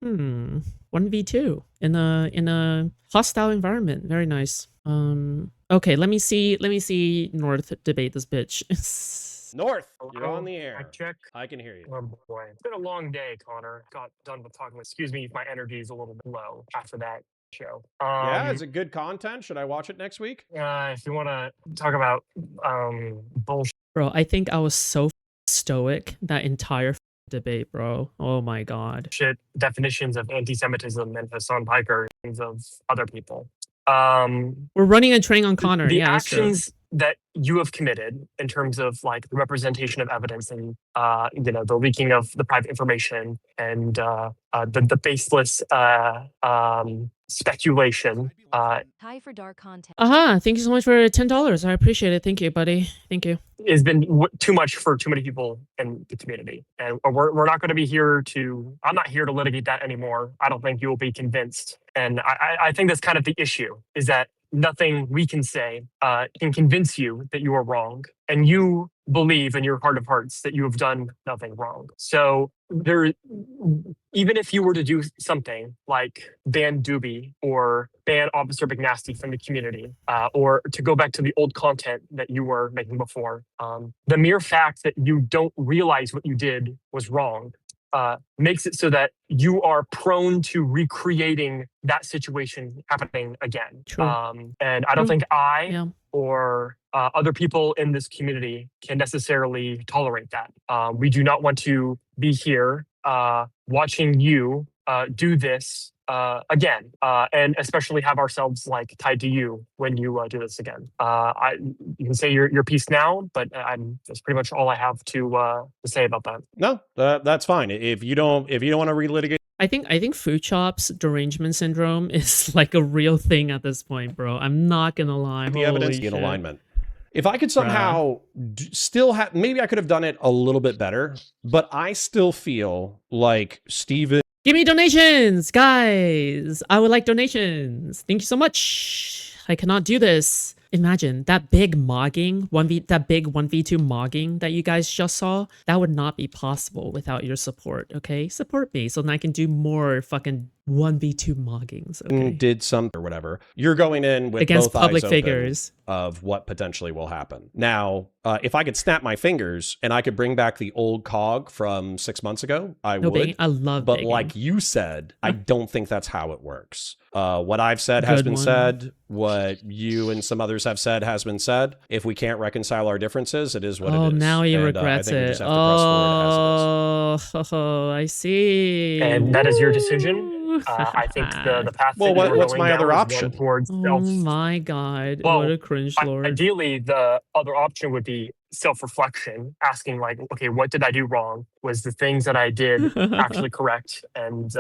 1v2 in a hostile environment. Very nice. Okay, let me see North debate this bitch. North, you're Hello, on the air. mic check. I can hear you. Oh boy, it's been a long day, Connor. Got done with talking. Excuse me if my energy is a little bit low after that show. Yeah, is it good content? Should I watch it next week? If you want to talk about bullshit Bro, I think I was so stoic that entire debate, bro. Oh my god. definitions of anti-Semitism and Hassan Piker of other people. We're running a train on Connor. The Yeah, that's true. actions that you have committed in terms of like the representation of evidence and the leaking of the private information and the baseless speculation. Hi for dark content. Thank you so much for $10. I appreciate it. Thank you, buddy. Thank you. Has been too much for too many people in the community, and we're not going to be here to. I'm not here to litigate that anymore. I don't think you will be convinced, and I think that's kind of the issue: is that nothing we can say can convince you that you are wrong, and you believe in your heart of hearts that you have done nothing wrong. So there, even if you were to do something like ban Dooby or ban Officer McNasty from the community, or to go back to the old content that you were making before, the mere fact that you don't realize what you did was wrong makes it so that you are prone to recreating that situation happening again. True. And I don't think or other people in this community can necessarily tolerate that. We do not want to be here watching you do this again, and especially have ourselves like tied to you when you do this again. You can say your piece now, but that's pretty much all I have to say about that. No, that's fine. If you don't want to relitigate. I think Foodshops derangement syndrome is like a real thing at this point, bro. I'm not gonna lie. The evidence in alignment. If I could somehow still have, maybe I could have done it a little bit better, but I still feel like Steven. Give me donations, guys. I would like donations. Thank you so much. I cannot do this. Imagine that big mogging, that big 1v2 mogging that you guys just saw. That would not be possible without your support, okay? Support me so that I can do more fucking 1v2 moggings, okay? Did some or whatever. You're going in with against both public eyes figures of what potentially will happen. Now, if I could snap my fingers and I could bring back the old cog from 6 months ago, I would. Begging. I love But begging. like you said, I don't think that's how it works. What I've said has been said. What you and some others have said has been said. If we can't reconcile our differences, it is what it is. Now he and, regrets I think we it. just have to press forward as it is. I see. And that is your decision. I think the path. Well, what's my other option? Oh my god! Well, what a cringe lord. Ideally, the other option would be self-reflection, asking like, okay, what did I do wrong? Was the things that I did actually correct? And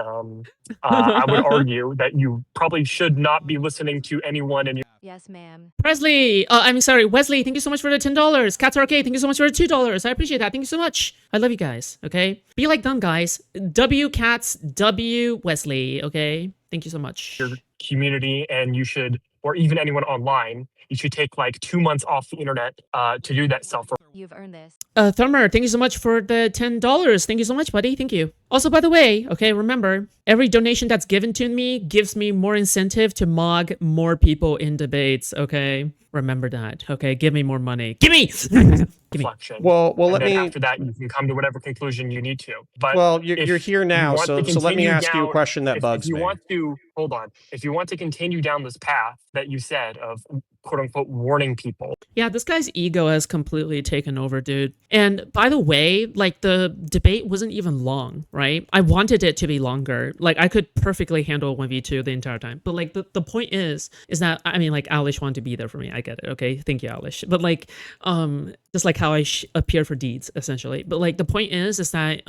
I would argue that you probably should not be listening to anyone in your. Yes, ma'am. Presley, I'm sorry, Wesley, thank you so much for the $10. Cats Arcade, thank you so much for the $2. I appreciate that. Thank you so much. I love you guys, okay? Be like them, guys. W Cats, W Wesley, okay? Thank you so much. Your community, and you should, or even anyone online, you should take like 2 months off the internet to do that self. You've earned this. Thumber, thank you so much for the $10. Thank you so much, buddy. Thank you. Also, by the way, okay, remember, every donation that's given to me gives me more incentive to mog more people in debates, okay? Remember that, okay? Give me more money. Give me! Give me. Well, let me. After that, you can come to whatever conclusion you need to. But well, you're here now, so let me ask you a question that bugs me. If you want to, hold on. If you want to continue down this path that you said of quote unquote warning people. Yeah, this guy's ego has completely taken over, dude. And by the way, like the debate wasn't even long, right? I wanted it to be longer. Like I could perfectly handle 1v2 the entire time. But like the point is that, I mean, like Alish wanted to be there for me. I get it. Okay. Thank you, Alish. But like, just like how I appear for deeds essentially. But like the point is that,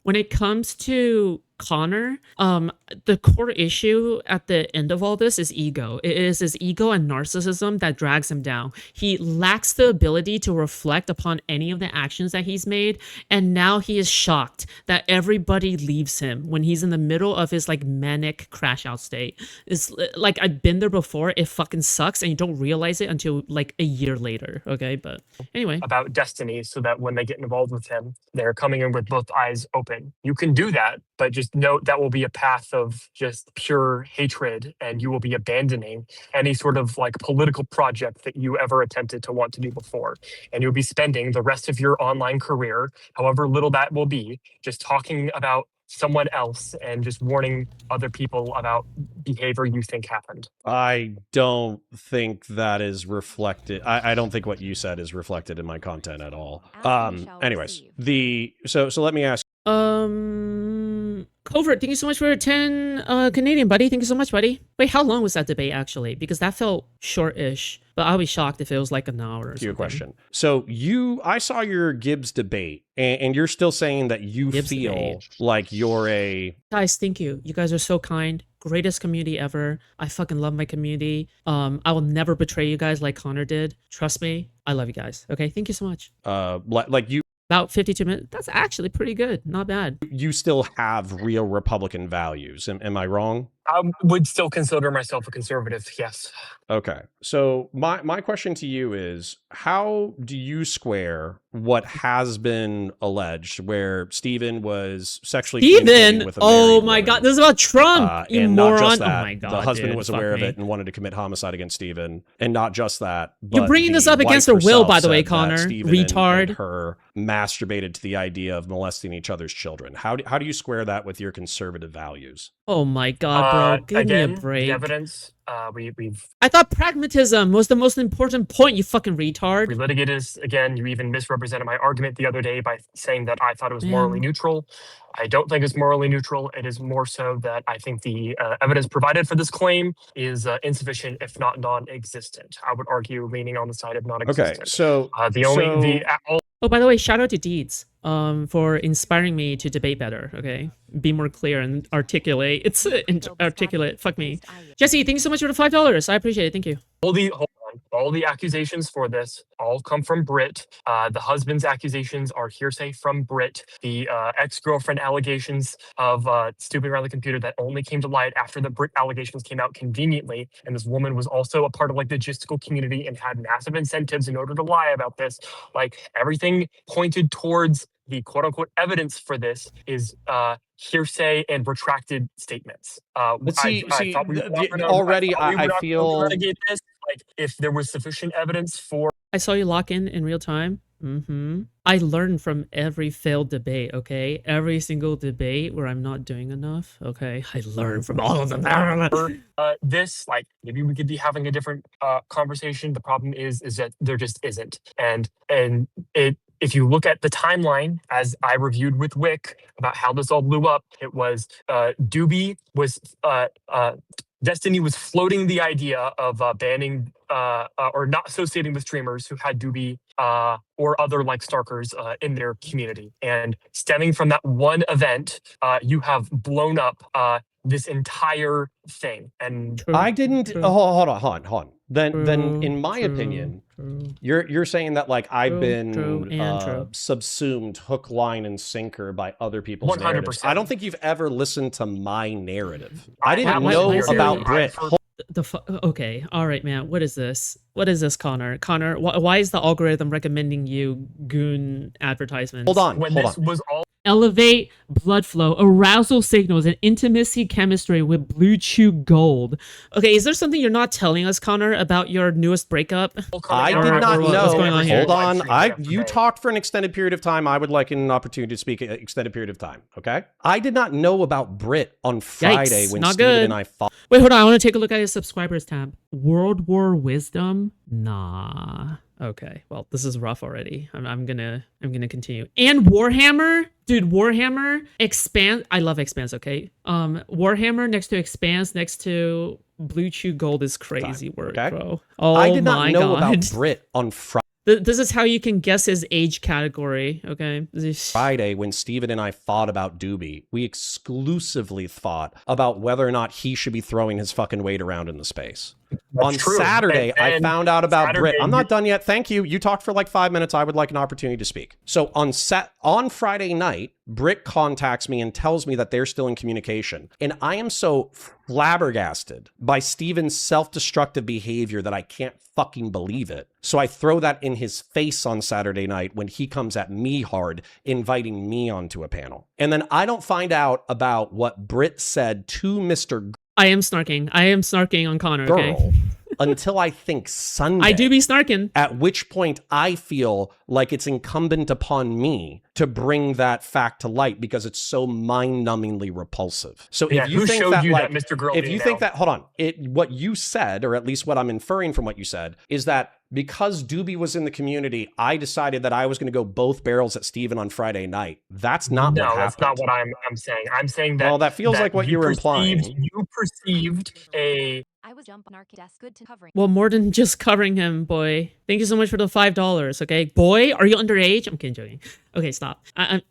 when it comes to Connor, the core issue at the end of all this is ego. It is his ego and narcissism that drags him down. He lacks the ability to reflect upon any of the actions that he's made, and now he is shocked that everybody leaves him when he's in the middle of his like manic crash out state. It's like I've been there before. It fucking sucks, and you don't realize it until like a year later. Okay, but anyway. about Destiny so that when they get involved with him, they're coming in with both eyes open. You can do that, but just note that will be a path of just pure hatred, and you will be abandoning any sort of like political project that you ever attempted to want to do before. And you'll be spending the rest of your online career, however little that will be, just talking about someone else and just warning other people about behavior you think happened. I don't think that is reflected. I don't think what you said is reflected in my content at all. Anyways, so let me ask. Covert, thank you so much for 10 Canadian, buddy. Thank you so much, buddy. Wait, how long was that debate actually? Because that felt short-ish, but I'll be shocked if it was like an hour or something. Your question. So I saw your Gibbs debate, and you're still saying that you feel like you're a... Guys, thank you. You guys are so kind. Greatest community ever. I fucking love my community. I will never betray you guys like Connor did. Trust me. I love you guys. Okay, thank you so much. Like you... About 52 minutes. That's actually pretty good. Not bad. You still have real Republican values. Am I wrong? I would still consider myself a conservative, yes. Okay. So my question to you is, how do you square what has been alleged where Stephen was sexually communicating with a married my woman, God. This is about Trump, you and moron. not just that, oh my God, the husband dude, was aware of it and wanted to commit homicide against Stephen. And not just that, you're bringing this up against her will, by the way, Connor. Retard. And her masturbated to the idea of molesting each other's children. How do you square that with your conservative values? Oh my God, bro. Give me a break. The evidence, we've... I thought pragmatism was the most important point, you fucking retard. We litigated this again. You even misrepresented my argument the other day by saying that I thought it was morally neutral. I don't think it's morally neutral. It is more so that I think the evidence provided for this claim is insufficient, if not non-existent. I would argue leaning on the side of non-existent. Okay, so... Oh, by the way, shout out to Deeds for inspiring me to debate better, okay? Be more clear and articulate. It's articulate. Fuck me. Jesse, thank you so much for the $5. I appreciate it. Thank you. Hold on. All the accusations for this all come from Britt. The husband's accusations are hearsay from Britt. The ex-girlfriend allegations of stooping around the computer that only came to light after the Britt allegations came out conveniently. And this woman was also a part of like the logistical community and had massive incentives in order to lie about this. Like everything pointed towards the quote unquote evidence for this is hearsay and retracted statements. Let's see, I feel this. Like if there was sufficient evidence for... I saw you lock in real time. I learned from every failed debate, okay? Every single debate where I'm not doing enough, okay? I learned from all of them. This, like, maybe we could be having a different conversation. The problem is that there just isn't. And if you look at the timeline, as I reviewed with Wick about how this all blew up, it was Dooby was... Destiny was floating the idea of banning or not associating with streamers who had Dooby or other like Starkers in their community. And stemming from that one event, you have blown up this entire thing. And I didn't... Hold on. Then in my opinion, you're saying that like I've been subsumed hook, line, and sinker by other people's 100%. narratives. I don't think you've ever listened to my narrative. I didn't know about Brit. Okay, all right, man. What is this? What is this, Connor? Connor, why is the algorithm recommending you goon advertisements? Hold on. Was all... Elevate blood flow, arousal signals, and intimacy chemistry with Blue Chew Gold. Okay, is there something you're not telling us, Connor, about your newest breakup? I did not know. What's going on here? Hold on. You talked for an extended period of time. I would like an opportunity to speak an extended period of time, okay? I did not know about Brit on Friday when Steven and I fought. Wait, hold on. I want to take a look at his subscribers tab. World War Wisdom? Nah. Okay, well, this is rough already. I'm gonna continue. And Warhammer, dude, Warhammer Expanse. I love Expanse. Okay, Warhammer next to Expanse next to Blue Chew Gold is crazy work, bro. Oh my God. I did not know about Brit on Friday. This is how you can guess his age category, okay? Friday, when Steven and I fought about Dooby, we exclusively fought about whether or not he should be throwing his fucking weight around in the space. On true. Saturday, I And found out about Saturday, Brit. I'm not done yet. Thank you. You talked for like 5 minutes. I would like an opportunity to speak. So on Friday night, Brit contacts me and tells me that they're still in communication. And I am so flabbergasted by Steven's self-destructive behavior that I can't fucking believe it. So I throw that in his face on Saturday night when he comes at me hard, inviting me onto a panel. And then I don't find out about what Brit said to Mr. I am snarking. I am snarking on Connor, okay? Girl until I think Sunday. I do be snarking. At which point I feel like it's incumbent upon me to bring that fact to light because it's so mind-numbingly repulsive. So Yeah, if you who think showed that, you like, that Mr. Girl if you email? think that, hold on, what you said, or at least what I'm inferring from what you said, is that because Dooby was in the community, I decided that I was going to go both barrels at Steven on Friday night. That's not what happened. No, that's not what I'm saying. I'm saying that. Well, that feels like what you were implying. You perceived a. I was jumping our desk good to covering. Well, more than just covering him, boy. Thank you so much for the $5, okay? Boy, are you underage? I'm kidding, joking. Okay, stop. I'm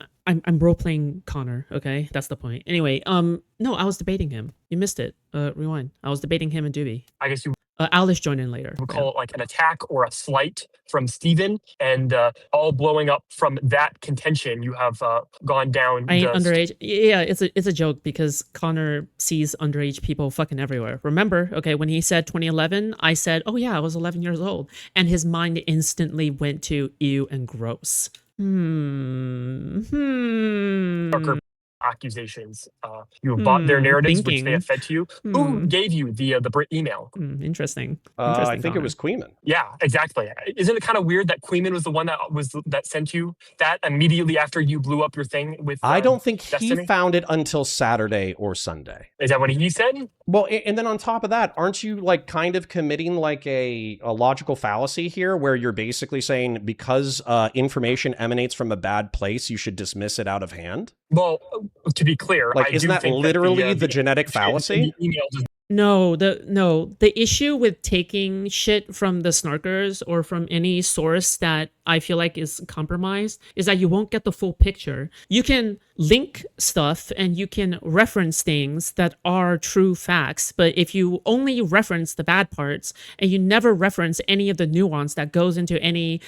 role-playing Connor, okay? That's the point. Anyway, no, I was debating him. You missed it. Rewind. I was debating him and Dooby. I guess you Alice joined in later. would call it like an attack or a slight from Steven, and all blowing up from that contention. You have gone down. I ain't just- underage. Yeah, it's a joke because Connor sees underage people fucking everywhere. Remember, okay, when he said 2011, I said, oh yeah, I was 11 years old. And his mind instantly went to ew and gross. Darker accusations. You have bought their narratives, which they have fed to you. Who gave you the Brit email? Interesting. I think it was Queeman. Yeah, exactly. Isn't it kind of weird that Queeman was the one that sent you that immediately after you blew up your thing with? I don't think Destiny? he found it until Saturday or Sunday. Is that what he said? Well, and then on top of that, aren't you like kind of committing like a logical fallacy here where you're basically saying because information emanates from a bad place, you should dismiss it out of hand? Well, to be clear, Like, I isn't do that think literally that the genetic fallacy? The email does No, the issue with taking shit from the snarkers or from any source that I feel like is compromised is that you won't get the full picture. You can link stuff and you can reference things that are true facts, but if you only reference the bad parts and you never reference any of the nuance that goes into any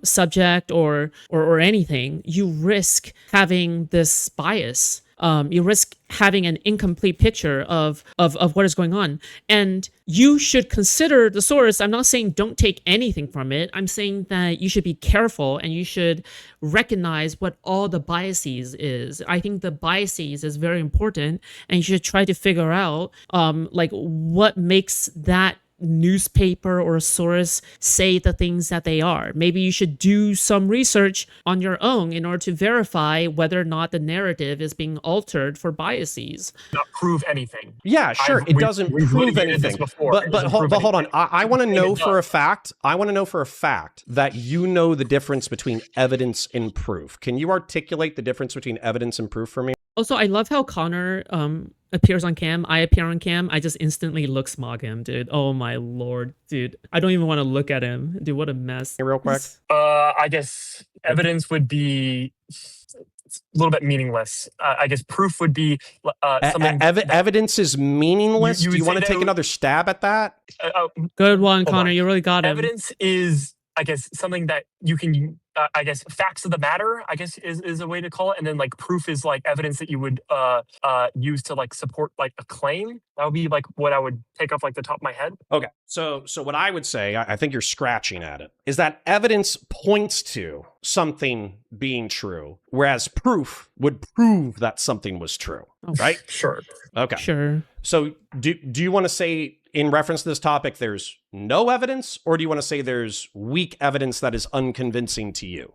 subject or anything, you risk having this bias. You risk having an incomplete picture of what is going on. And you should consider the source. I'm not saying don't take anything from it. I'm saying that you should be careful and you should recognize what all the biases is. I think the biases is very important, and you should try to figure out like what makes that newspaper or source say the things that they are. Maybe you should do some research on your own in order to verify whether or not the narrative is being altered for biases. not prove anything. Yeah, sure. It doesn't we've prove litigated this anything. before. But It but doesn't hold, prove but hold on. anything. I want to And know it for a does. fact. I want to know for a fact that you know the difference between evidence and proof. Can you articulate the difference between evidence and proof for me? Also, I love how Connor appears on cam. I appear on cam. I just instantly look smog him, dude. Oh my lord, dude. I don't even want to look at him. Dude, what a mess. Real quick. I guess evidence would be a little bit meaningless. I guess proof would be something. Evidence is meaningless. You Do you would want to say take that- another stab at that? Good one, Hold Connor. on. You really got him. Evidence is, I guess, something that you can. I guess facts of the matter, I guess, is a way to call it. And then like proof is like evidence that you would use to like support like a claim. That would be like what I would take off like the top of my head. Okay. So what I would say, I think you're scratching at it, is that evidence points to something being true, whereas proof would prove that something was true, right? Sure. Okay. Sure. So do you want to say, in reference to this topic, there's no evidence, or do you want to say there's weak evidence that is unconvincing to you?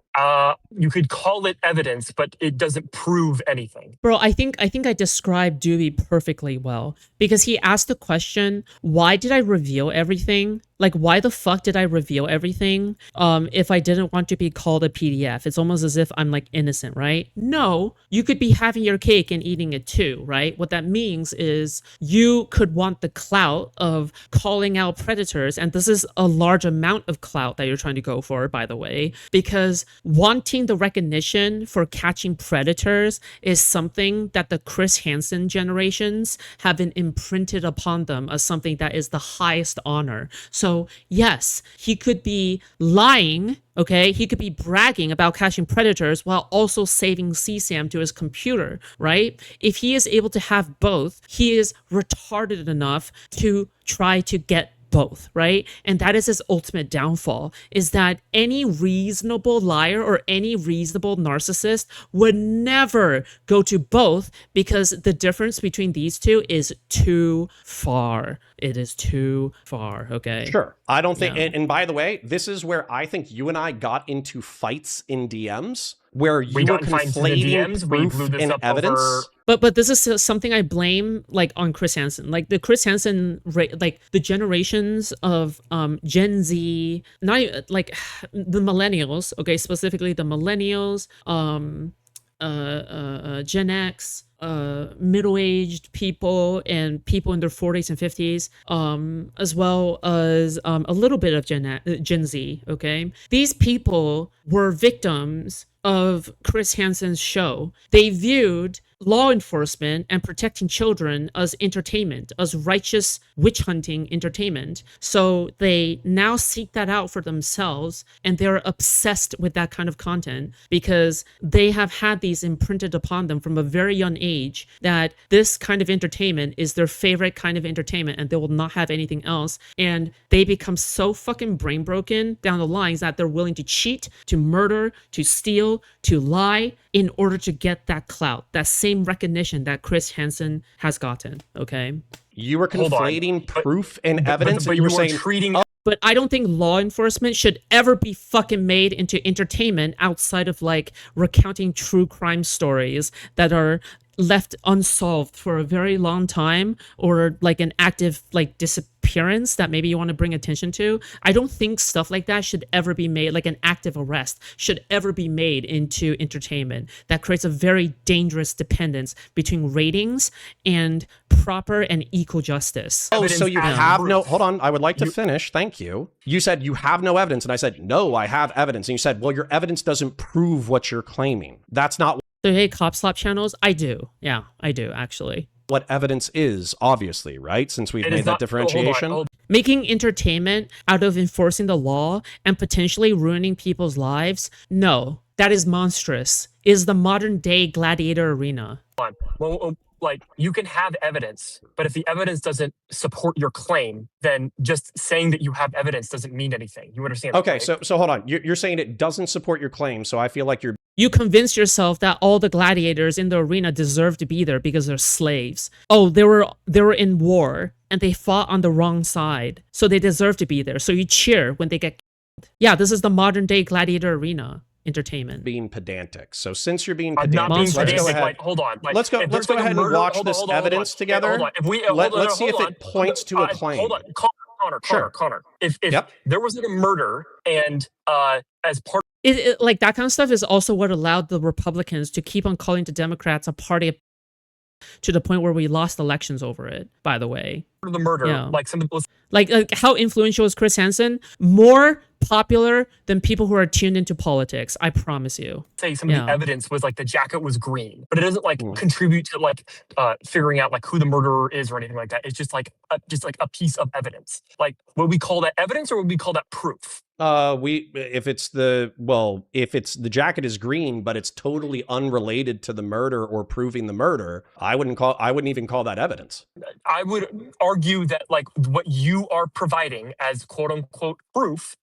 You could call it evidence, but it doesn't prove anything. Bro, I think I described Dewey perfectly well, because he asked the question, why did I reveal everything? Like, why the fuck did I reveal everything if I didn't want to be called a PDF? It's almost as if I'm like innocent, right? No, you could be having your cake and eating it too, right? What that means is you could want the clout of calling out predators predators, and this is a large amount of clout that you're trying to go for, by the way, because wanting the recognition for catching predators is something that the Chris Hansen generations have been imprinted upon them as something that is the highest honor. So yes, he could be lying. Okay, he could be bragging about catching predators while also saving CSAM to his computer, right? If he is able to have both, he is retarded enough to try to get both, right? And that is his ultimate downfall, is that any reasonable liar or any reasonable narcissist would never go to both, because the difference between these two is too far. It is too far, okay? Sure. I don't think, Yeah. and by the way, this is where I think you and I got into fights in DMs, where you We were got in fights in the conflating DMs. We blew proof this and up evidence. over. But this is something I blame like on Chris Hansen, like the Chris Hansen, like the generations of Gen Z, not even, like the millennials, okay, specifically the millennials, Gen X, middle-aged people and people in their 40s and 50s, as well as a little bit of Gen Z, okay? These people were victims of Chris Hansen's show. They viewed law enforcement and protecting children as entertainment, as righteous witch hunting entertainment. So they now seek that out for themselves, and they're obsessed with that kind of content because they have had these imprinted upon them from a very young age that this kind of entertainment is their favorite kind of entertainment and they will not have anything else. And they become so fucking brain broken down the lines that they're willing to cheat, to murder, to steal, to lie in order to get that clout, that same recognition that Chris Hansen has gotten, okay? You were Hold on. conflating But- proof and evidence, but and you were saying, treating. But I don't think law enforcement should ever be fucking made into entertainment outside of like recounting true crime stories that are left unsolved for a very long time, or like an active like disappearance that maybe you want to bring attention to. I don't think stuff like that should ever be made, like an active arrest should ever be made into entertainment. That creates a very dangerous dependence between ratings and proper and equal justice. oh, Evidence so you as have proof. no, hold on, I would like to finish, thank you. You said you have no evidence, and I said, no, I have evidence. And you said, well, your evidence doesn't prove what you're claiming. That's not So hey, cop slap channels, I do. Yeah, I do actually. what evidence is, obviously, right? Since we've It made is that not- differentiation. hold on. Making entertainment out of enforcing the law and potentially ruining people's lives, no, that is monstrous. It is the modern day gladiator arena. Well, like you can have evidence, but if the evidence doesn't support your claim, then just saying that you have evidence doesn't mean anything. You understand? that, Okay, right? so hold on. You're saying it doesn't support your claim, so I feel like you're You convince yourself that all the gladiators in the arena deserve to be there because they're slaves. Oh, they were in war and they fought on the wrong side, so they deserve to be there. So you cheer when they get killed. Yeah, this is the modern day gladiator arena entertainment. being pedantic. So since you're being I'm not being pedantic, let's go pedantic. ahead. Like, hold on. Like, Let's go if there's like a ahead and murder- watch hold on, this hold on, hold on. evidence Hey, together. hold on. If we Let's see if hold it points to a claim. Hold on, Connor. If Yep. there was like a murder and as part Like that kind of stuff is also what allowed the Republicans to keep on calling the Democrats a party of to the point where we lost elections over it, by the way. of the murder, Yeah. like some people Like how influential is Chris Hansen? More popular than people who are tuned into politics, I promise you. say some of Yeah. the evidence was like the jacket was green, but it doesn't like Mm. contribute to like figuring out like who the murderer is or anything like that. It's just like a piece of evidence. Like would we call that evidence or would we call that proof? If it's the jacket is green, but it's totally unrelated to the murder or proving the murder, I wouldn't even call that evidence. I would argue that like what you are providing as quote unquote proof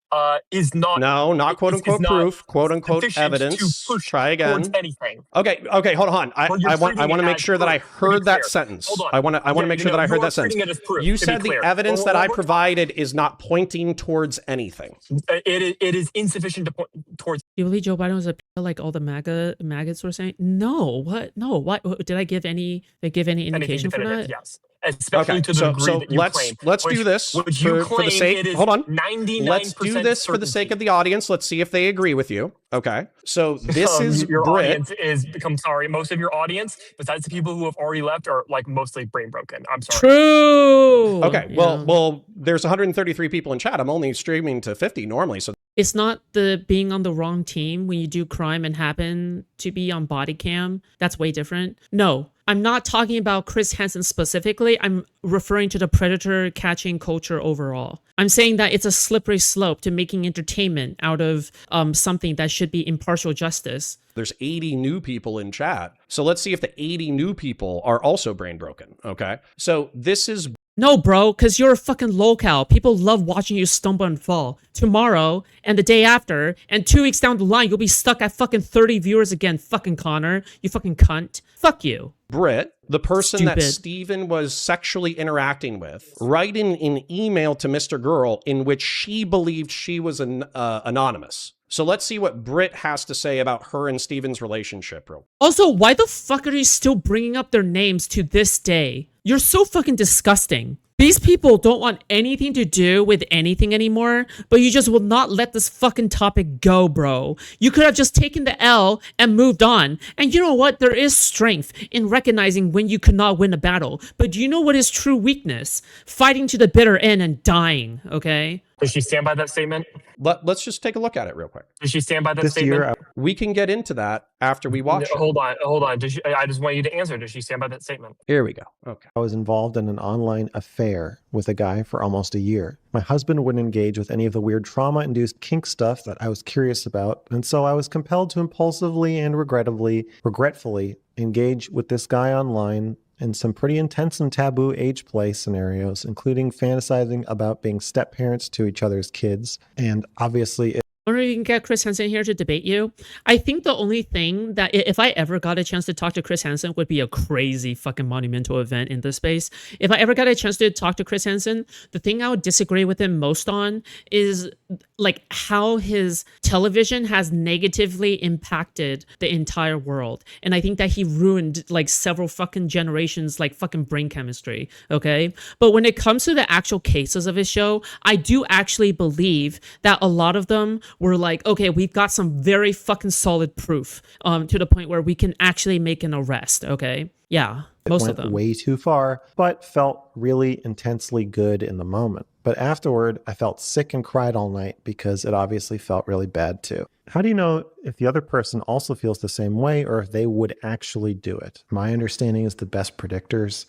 is not No, not quote it's unquote not proof, quote unquote sufficient evidence. to push Try towards again. anything. Okay, hold on. Well, you're I want treating to it make as sure that I proof, to be heard that clear. sentence. Hold on. I want to Yeah, make you sure know, that I heard you are that sentence. treating it as proof, You to be said the clear. evidence Well, that I we're- provided is not pointing towards anything. It is insufficient to point towards. Do you believe Joe Biden was a like all the maggots were saying? No, what? No, what? Did I give any? Did I give any Anything indication for definitive, that? yes. especially Okay, to the degree that you claim. let's do this Would you for the claim sake. it is Hold on. 99% Let's do this for the sake of the audience. Let's see if they agree with you. Okay, so this is your Brit. audience is become sorry. Most of your audience, besides the people who have already left, are like mostly brain broken. I'm sorry. True. Okay, Yeah. well, there's 133 people in chat. I'm only streaming to 50 normally, so It's not the being on the wrong team when you do crime and happen to be on body cam. That's way different. No, I'm not talking about Chris Hansen specifically. I'm referring to the predator catching culture overall. I'm saying that it's a slippery slope to making entertainment out of something that should be impartial justice. there's 80 new people in chat. So let's see if the 80 new people are also brain broken. Okay, so this is No, bro, because you're a fucking lolcow. People love watching you stumble and fall. Tomorrow and the day after and 2 weeks down the line, you'll be stuck at fucking 30 viewers again. Fucking Connor, you fucking cunt. Fuck you. Brit, the person that Stupid. Steven was sexually interacting with, writing an email to Mr. Girl in which she believed she was anonymous. So let's see what Brit has to say about her and Steven's relationship. Also, why the fuck are you still bringing up their names to this day? You're so fucking disgusting. These people don't want anything to do with anything anymore, but you just will not let this fucking topic go, bro. You could have just taken the L and moved on. And you know what? There is strength in recognizing when you could not win a battle. But do you know what is true weakness? Fighting to the bitter end and dying, okay? Does she stand by that statement? Let's just take a look at it real quick. Does she stand by that This statement? year, We can get into that after we watch it. Hold on. I just want you to answer. Does she stand by that statement? Here we go. Okay. I was involved in an online affair with a guy for almost a year. My husband wouldn't engage with any of the weird trauma-induced kink stuff that I was curious about, and so I was compelled to impulsively and regretfully engage with this guy online in some pretty intense and taboo age play scenarios, including fantasizing about being step-parents to each other's kids, and obviously Or you can get Chris Hansen here to debate you. I think the only thing that if I ever got a chance to talk to Chris Hansen would be a crazy fucking monumental event in this space. If I ever got a chance to talk to Chris Hansen, the thing I would disagree with him most on is like how his television has negatively impacted the entire world. And I think that he ruined like several fucking generations like fucking brain chemistry, okay? But when it comes to the actual cases of his show, I do actually believe that a lot of them were like, okay, we've got some very fucking solid proof to the point where we can actually make an arrest, okay? Yeah, most of went them. way too far, but felt really intensely good in the moment. But afterward, I felt sick and cried all night because it obviously felt really bad too. How do you know if the other person also feels the same way or if they would actually do it? My understanding is the best predictors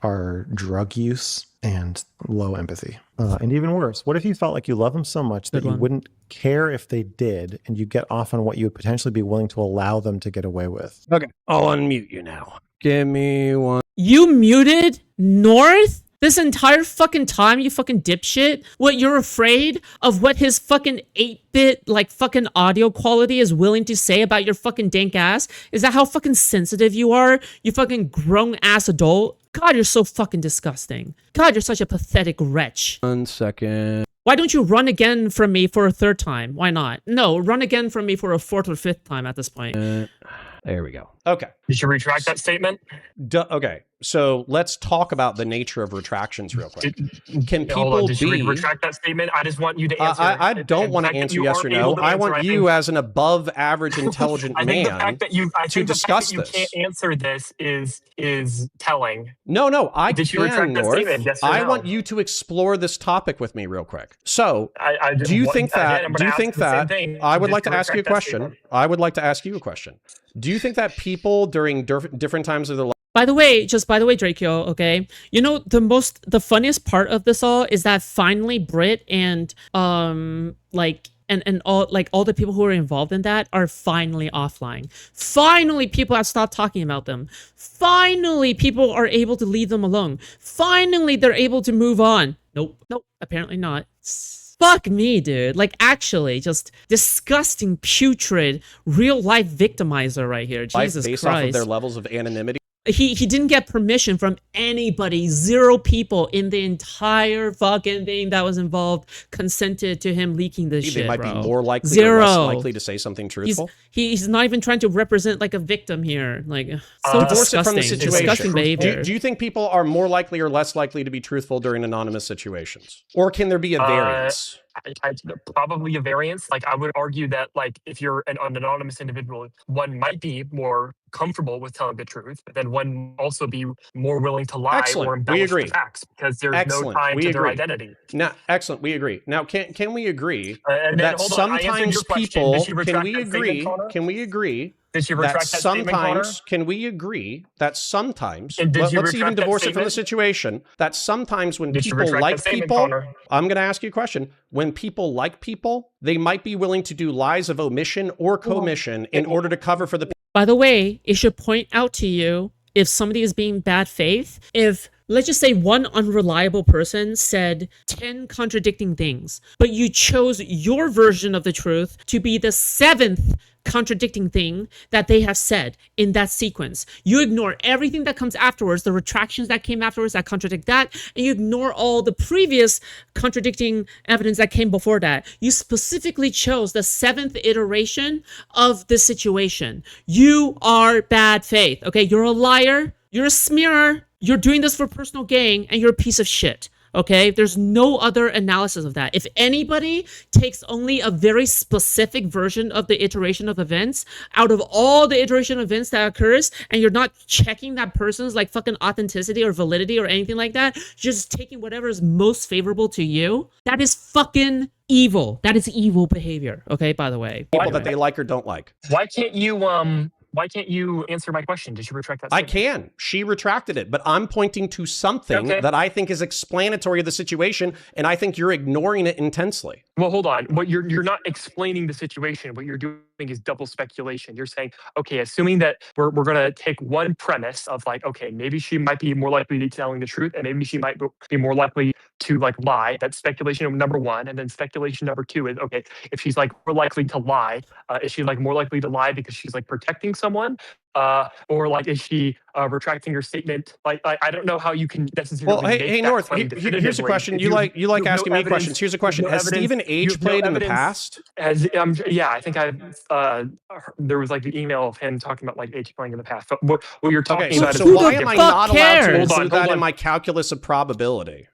are drug use and low empathy. And even worse, what if you felt like you love them so much that Good you one. wouldn't care if they did and you get off on what you would potentially be willing to allow them to get away with? Okay. I'll unmute you now. Give me one. You muted North this entire fucking time, you fucking dipshit? What, you're afraid of what his fucking 8-bit like fucking audio quality is willing to say about your fucking dank ass? Is that how fucking sensitive you are? You fucking grown ass adult? God, you're so fucking disgusting. God, you're such a pathetic wretch. 1 second. Why don't you run again from me for a third time? Why not? No, run again from me for a fourth or fifth time at this point. There we go. Okay. Did you retract that statement? Okay. So let's talk about the nature of retractions real quick. Can Hold on. people Did you be... retract that statement? I just want you to answer. I don't want to fact that answer you yes are or able no. to I answer, want you as an above average intelligent I think the man fact that you, I to think the fact discuss that you this. can't answer this is telling. No, I Did you can, retract that North. statement? Yes or I no? want you to explore this topic with me real quick. So, I do you think that? I'm Do you gonna think ask the same that? thing. I would Did like to ask you a retract that question. statement? I would like to ask you a question. Do you think that people during different times of their life? By the way, Drakeo, okay? You know, the funniest part of this all is that finally Brit and and all the people who are involved in that are finally offline. Finally, people have stopped talking about them. Finally, people are able to leave them alone. Finally, they're able to move on. Nope, apparently not. Fuck me, dude. Like, actually, just disgusting, putrid, real-life victimizer right here. Jesus Based Christ. off of their levels of anonymity. He didn't get permission from anybody. 0 people in the entire fucking thing that was involved consented to him leaking this shit, They might bro. be more likely 0. or less likely to say something truthful. He's not even trying to represent like a victim here. Like, so Divorce it from disgusting. the situation. Disgusting behavior. Do you think people are more likely or less likely to be truthful during anonymous situations? Or can there be a variance? Probably a variance. Like, I would argue that, like, if you're an anonymous individual, one might be more comfortable with telling the truth, but then one also be more willing to lie or embellish the facts because there's no time to their identity. Now, excellent. We agree. Now, can we agree and that then, sometimes people, can we agree Did she that retract that statement, Connor? can we agree that sometimes, And did you let's even retract that divorce it from the statement? situation, that sometimes when Did you people retract like that statement, people, Connor? I'm going to ask you a question. When people like people, they might be willing to do lies of omission or commission in order to cover for the By the way, it should point out to you if somebody is being bad faith, if let's just say one unreliable person said 10 contradicting things, but you chose your version of the truth to be the 7th contradicting thing that they have said in that sequence. You ignore everything that comes afterwards, the retractions that came afterwards that contradict that, and you ignore all the previous contradicting evidence that came before that. You specifically chose the 7th iteration of the situation. You are bad faith, okay? You're a liar, you're a smearer, you're doing this for personal gain, and you're a piece of shit. Okay, there's no other analysis of that. If anybody takes only a very specific version of the iteration of events out of all the iteration of events that occurs, and you're not checking that person's like fucking authenticity or validity or anything like that, just taking whatever is most favorable to you, that is fucking evil. That is evil behavior. Okay, by the way. people that they like or don't like. Why can't you answer my question? Did you retract that statement? I can. She retracted it, but I'm pointing to something that I think is explanatory of the situation, and I think you're ignoring it intensely. Well, hold on. What you're not explaining the situation. What you're doing is double speculation. You're saying, okay, assuming that we're going to take one premise of like, okay, maybe she might be more likely to be telling the truth, and maybe she might be more likely to like lie. That's speculation number 1, and then speculation number 2 is, okay, if she's like more likely to lie, is she like more likely to lie because she's like protecting someone? Or like, is she retracting her statement? Like, I don't know how you can necessarily. Well, hey, North. Here's a question. You like asking me questions. Here's a question. Has Stephen H played in the past? Yeah, I think there was like the email of him talking about like H playing in the past. But what you're talking about so is why am I not allowed to cares? include that in my calculus of probability?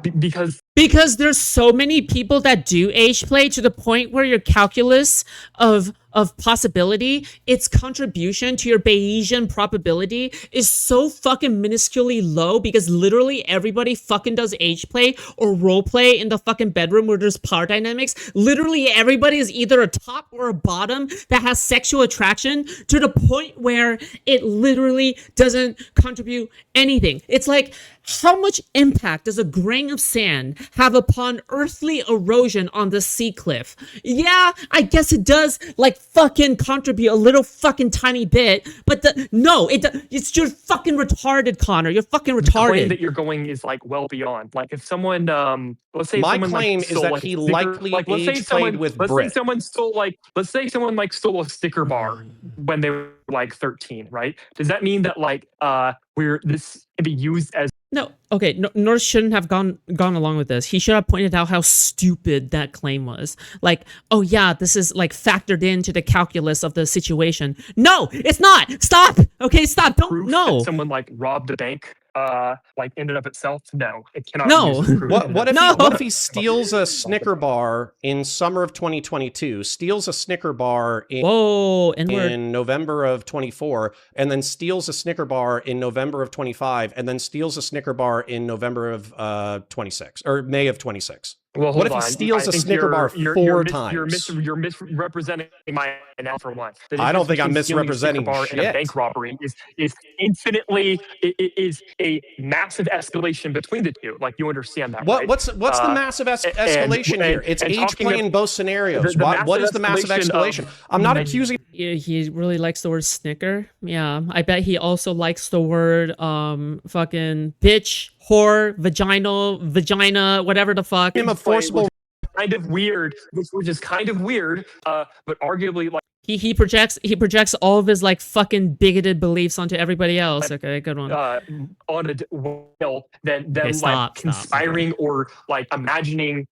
Because there's so many people that do age play to the point where your calculus of possibility, its contribution to your Bayesian probability is so fucking minusculely low because literally everybody fucking does age play or role play in the fucking bedroom where there's power dynamics. Literally everybody is either a top or a bottom that has sexual attraction to the point where it literally doesn't contribute anything. It's like, how much impact does a grain of sand have upon earthly erosion on the sea cliff? Yeah, I guess it does like fucking contribute a little fucking tiny bit, but it's just fucking retarded, Connor. You're fucking retarded. The claim that you're going is like well beyond. Like if someone, let's say my someone claim like, is stole, that like, he sticker, likely like, age played with Brit. Let's say someone like stole a sticker bar when they were like 13, right? Does that mean that like this can be used as No, okay, North shouldn't have gone along with this. He should have pointed out how stupid that claim was. Like, oh yeah, this is like factored into the calculus of the situation. No, it's not. Stop. Okay, stop. Don't. No. That someone like robbed a bank, like in and of itself? No, it cannot. No. Be proof. What if he steals a Snicker bar in summer of 2022, steals a Snicker bar in November of 24, and then steals a Snicker bar in November of 25, and then steals a Snicker bar in November of 26 or May of 26? Well, what if he steals a Snicker bar 4 times? You're misrepresenting my analysis for one. I don't think I'm misrepresenting shit. In a bank robbery is infinitely is a massive escalation between the two. Like you understand that, right? What's the massive escalation here? It's age play in both scenarios. What is the massive escalation? I'm not accusing. He really likes the word snicker. Yeah, I bet he also likes the word fucking bitch, whore, vagina, whatever the fuck. Him a forcible. Kind of weird, which is kind of weird, but arguably like He projects all of his like fucking bigoted beliefs onto everybody else. Okay, good one. On a well, then Okay, stop, conspiring or like imagining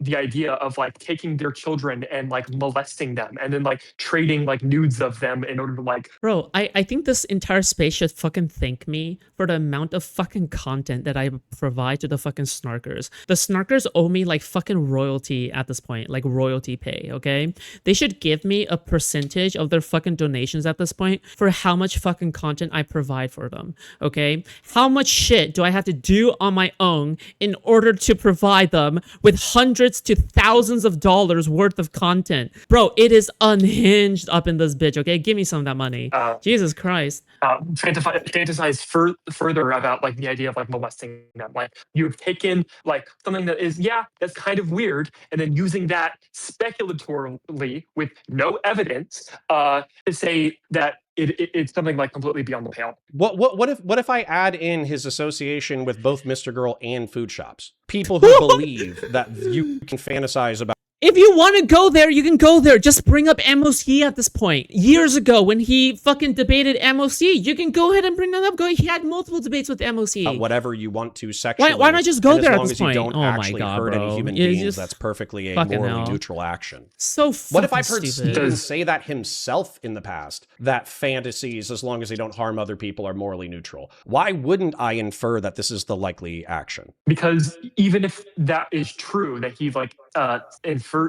the idea of like taking their children and like molesting them and then like trading like nudes of them in order to like. Bro, I think this entire space should fucking thank me for the amount of fucking content that I provide to the fucking snarkers. The snarkers owe me like fucking royalty at this point, like royalty pay, okay? They should give me a percentage of their fucking donations at this point for how much fucking content I provide for them, okay? How much shit do I have to do on my own in order to provide them with hundreds to thousands of dollars worth of content? Bro, it is unhinged up in this bitch, okay? Give me some of that money. Jesus Christ. Fantasize further about like the idea of like molesting them. Like you've taken like something that is, that's kind of weird, and then using that speculatorily with no evidence to say that it's something like completely beyond the pale. What if I add in his association with both Mr. Girl and Foodshops? People who believe that you can fantasize about. If you want to go there, you can go there. Just bring up MOC at this point. Years ago, when he fucking debated MOC, you can go ahead and bring that up. He had multiple debates with MOC. Whatever you want to sexually. Why not just go there at this point? As long as you don't actually hurt any human beings, that's perfectly a morally neutral action. So what if I've heard Steven say that himself in the past, that fantasies, as long as they don't harm other people, are morally neutral? Why wouldn't I infer that this is the likely action? Because even if that is true, that he like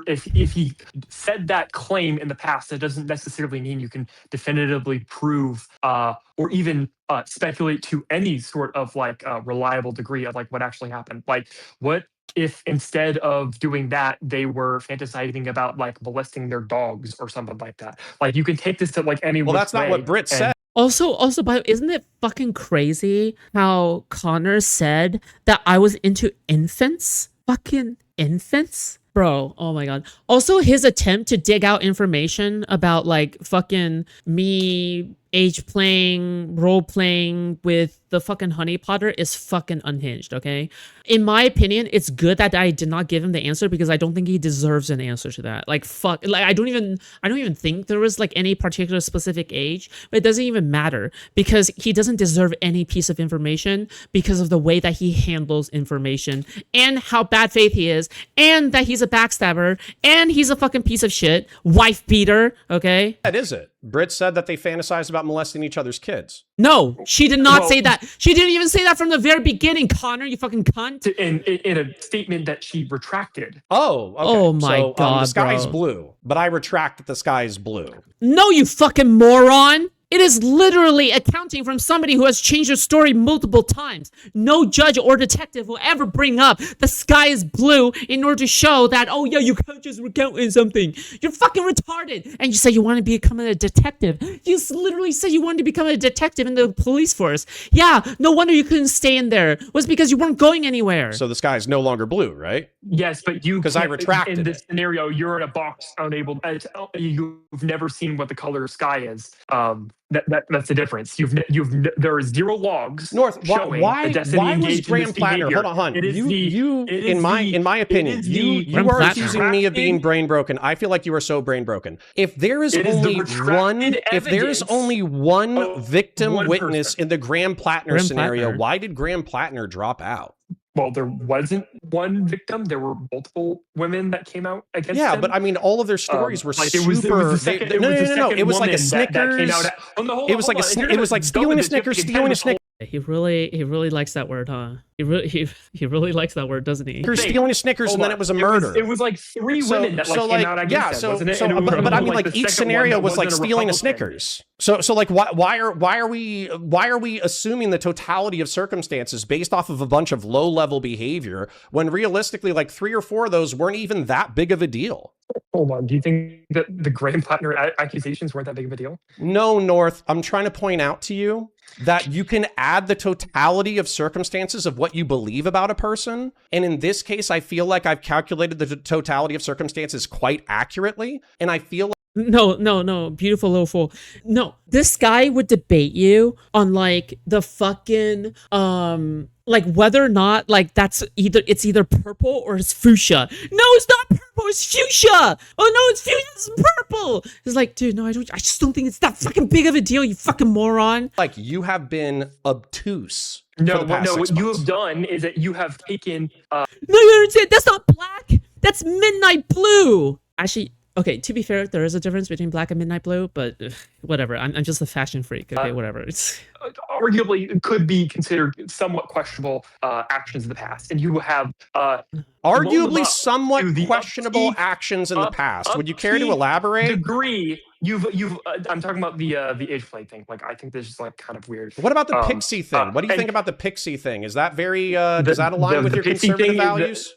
if he said that claim in the past, that doesn't necessarily mean you can definitively prove or even speculate to any sort of like reliable degree of like what actually happened. Like, what if instead of doing that, they were fantasizing about like molesting their dogs or something like that? Like, you can take this to like any. Well, that's not what Britt said. Also, but isn't it fucking crazy how Connor said that I was into infants? Fucking infants? Bro, oh my god. Also, his attempt to dig out information about like fucking me age playing, role playing with the fucking Honey Potter is fucking unhinged, okay? In my opinion, it's good that I did not give him the answer because I don't think he deserves an answer to that. Like, fuck, like I don't even think there was like any particular specific age, but it doesn't even matter because he doesn't deserve any piece of information because of the way that he handles information and how bad faith he is and that he's a backstabber and he's a fucking piece of shit, wife beater, okay? That is it. Britt said that they fantasize about molesting each other's kids. No, she did not say that. She didn't even say that from the very beginning, Connor, you fucking cunt. In a statement that she retracted. Oh, okay. Oh my god, the sky's bro. blue, but I retract that the sky is blue. No, you fucking moron. It is literally accounting from somebody who has changed their story multiple times. No judge or detective will ever bring up the sky is blue in order to show that, oh yeah, you can't just recount something. You're fucking retarded. And you say you want to become a detective. You literally said you wanted to become a detective in the police force. Yeah, no wonder you couldn't stay in there. It was because you weren't going anywhere. So the sky is no longer blue, right? Yes, but because I retracted in this scenario, you're in a box, unable. You've never seen what the color of sky is. That's the difference. There are zero logs. North, why was Graham Plattner? Hold on, in my opinion, you are accusing me of being brain broken. I feel like you are so brain broken. If there is only one victim witness in the Graham Plattner scenario, why did Graham Plattner drop out? Well, there wasn't one victim. There were multiple women that came out against him. But I mean, all of their stories were like super. It was like a Snickers. It was like stealing a Snickers, stealing a Snickers. He really likes that word, huh? He really likes that word, doesn't he? Stealing a Snickers, and then it was a murder. It was like three women that came out against him, wasn't it? But I mean, like each scenario was like stealing a Snickers. So like, why are we assuming the totality of circumstances based off of a bunch of low level behavior when realistically, like 3 or 4 of those weren't even that big of a deal? Hold on. Do you think that the Graham Plattner accusations weren't that big of a deal? No, North. I'm trying to point out to you that you can add the totality of circumstances of what you believe about a person. And in this case, I feel like I've calculated the totality of circumstances quite accurately. And I feel like No, beautiful little fool. No, this guy would debate you on like the fucking like whether or not like it's either purple or it's fuchsia. No, it's not purple, it's fuchsia. Oh no, it's fuchsia, it's purple. It's like, dude, no, I just don't think it's that fucking big of a deal, you fucking moron. Like, you have been obtuse. No, for the past 6 what you months. have done is that you have taken. No, you understand? That's not black. That's midnight blue. Actually, okay, to be fair, there is a difference between black and midnight blue, but whatever. I'm just a fashion freak. Okay, whatever. It's Arguably could be considered somewhat questionable actions in the past, and you have Arguably somewhat to the questionable upkeep- actions in the past. Would you care to upkeep elaborate? degree. You've I'm talking about the age play thing. Like, I think this is like kind of weird. What about the pixie thing? What do you think about the pixie thing? Is that very does that align with the your pixie conservative thing values?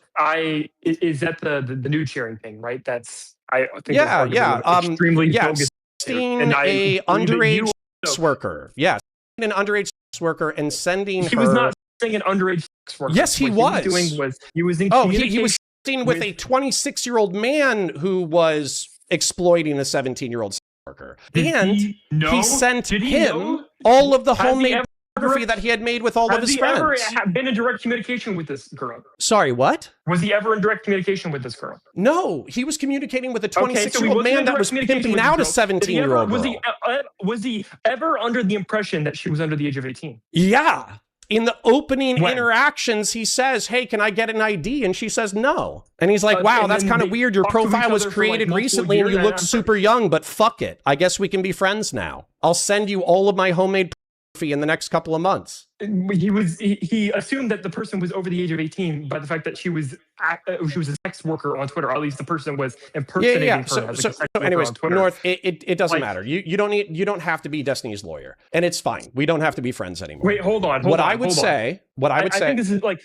Is that the nude sharing thing, right? That's I think Yeah, that's yeah. extremely Yeah, bogus. Seen And I a agree that underage you- sex worker. Yes, an underage sex worker and sending He her. was not saying an underage sex worker. Yes, he What was. doing was he was in Oh, he communication was seen with a 26-year-old man who was exploiting a 17-year-old sex worker, and he sent Did he him know? all of the Has he homemade ever- pornography that he had made with all of Has his he ever friends. been in direct communication with this girl? Sorry, what? Was he ever in direct communication with this girl? No, he was communicating with a Okay, so he 26-year-old wasn't in man that direct was communication pimping with out a this girl. Did he ever- 17-year-old girl. Was he ever under the impression that she was under the age of 18? Yeah. In the opening When? interactions, he says, "Hey, can I get an ID?" And she says, "No." And he's like, And "Wow, that's then kind of they weird. Your talk to each profile was other for, like, created multiple recently and years, you and look after- super young, but fuck it. I guess we can be friends now. I'll send you all of my homemade pornography in the next couple of months." He assumed that the person was over the age of 18 by the fact that she was a sex worker on Twitter, or at least the person was impersonating her So, as so, a sex so worker anyways, on Twitter. North, it doesn't Like- matter. You don't have to be Destiny's lawyer, and it's fine. We don't have to be friends anymore. Wait, hold on. What I would say, I think this is like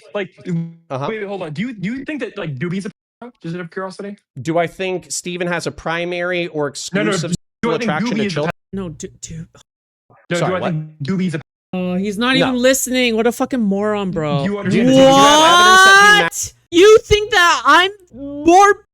Uh-huh. wait, hold on. Do you think that like Dooby's a pedo? Just out of curiosity? do I think Steven has a primary or exclusive Do I think attraction Dooby to is a children? no, dude. No, Sorry, do I what? think Dooby's a Oh, he's not No. even listening. What a fucking moron, bro. You Do understand you this? have evidence that he What? You think that I'm more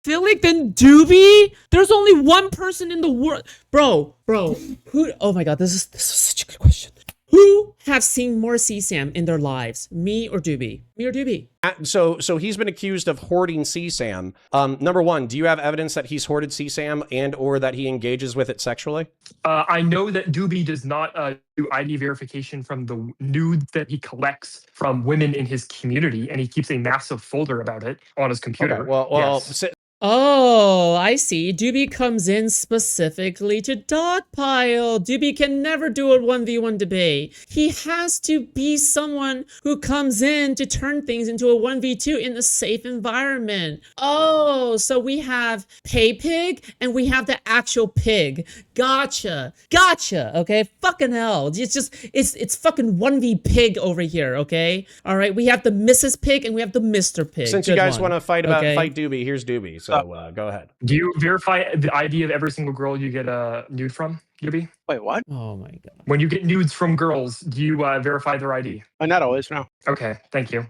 philic than Dooby? There's only one person in the world, bro. Who? Oh my god, this is such a good question. Who have seen more CSAM in their lives, me or Dooby? Me or Dooby? So he's been accused of hoarding CSAM. Number one, do you have evidence that he's hoarded CSAM and or that he engages with it sexually? I know that Dooby does not do ID verification from the nudes that he collects from women in his community, and he keeps a massive folder about it on his computer. Okay, well, Yes. Oh, I see. Dooby comes in specifically to dogpile. Dooby can never do a 1v1 debate. He has to be someone who comes in to turn things into a 1v2 in a safe environment. Oh, so we have pay pig and we have the actual pig. Gotcha. Okay, fucking hell. It's fucking 1v pig over here, okay? All right, we have the Mrs. Pig and we have the Mr. Pig. Since you Good guys one. want to fight Dooby, here's Dooby. So go ahead. Do you verify the ID of every single girl you get a nude from, Dooby? Wait, what? Oh my god. When you get nudes from girls, do you verify their ID? Not always, no. Okay, thank you.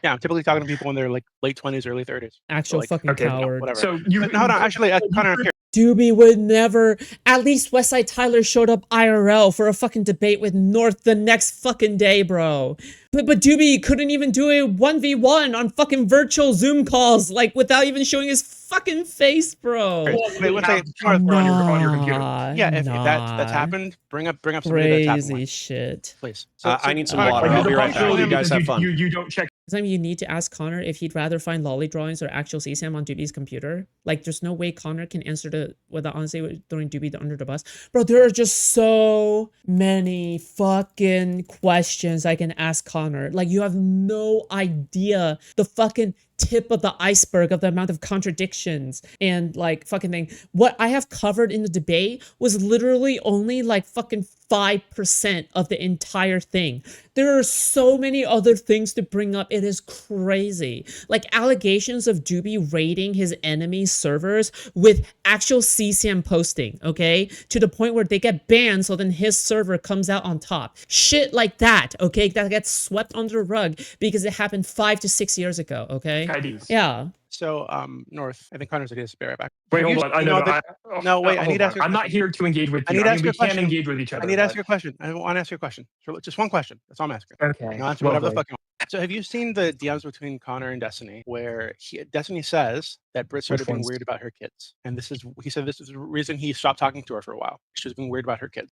Yeah, I'm typically talking to people in their like late 20s, early 30s. Actual like, fucking okay, no, coward. Whatever. So you No, actually, Connor, here. Dooby would never. At least Westside Tyler showed up IRL for a fucking debate with North the next fucking day, bro. But Dooby couldn't even do a 1v1 on fucking virtual Zoom calls, like without even showing his fucking face, bro. Wait, let's say, on your computer. yeah, if that's happened, bring up somebody that's happened, Crazy with, shit. please. I need some Alright, water. like, I'll be the right back. possibility You guys have fun. You don't check. Sometimes you need to ask Connor if he'd rather find lolly drawings or actual CSAM on Dooby's computer. Like, there's no way Connor can answer without honestly throwing Dooby under the bus. Bro, there are just so many fucking questions I can ask Connor. Like, you have no idea the fucking tip of the iceberg of the amount of contradictions and like fucking thing. What I have covered in the debate was literally only like fucking 5% of the entire thing. There are so many other things to bring up. It is crazy. Like allegations of Dooby raiding his enemy's servers with actual CSAM posting, okay? To the point where they get banned so then his server comes out on top. Shit like that, okay? That gets swept under the rug because it happened 5 to 6 years ago, okay? IDs. Yeah. So, North, I think Connor's like this. Be right back. Wait, Have hold you on. I seen know. all the- No, wait, I need to ask you a I'm not question. here to engage with I you. need to ask mean, you a we can question. engage with each other. I need to ask you a question. I want to ask you a question. So just one question. That's all I'm asking. Okay. You answer whatever the lovely. fuck you want. So have you seen the DMs between Connor and Destiny where Destiny says that Britt started being ones? weird about her kids? And he said this is the reason he stopped talking to her for a while. She was being weird about her kids.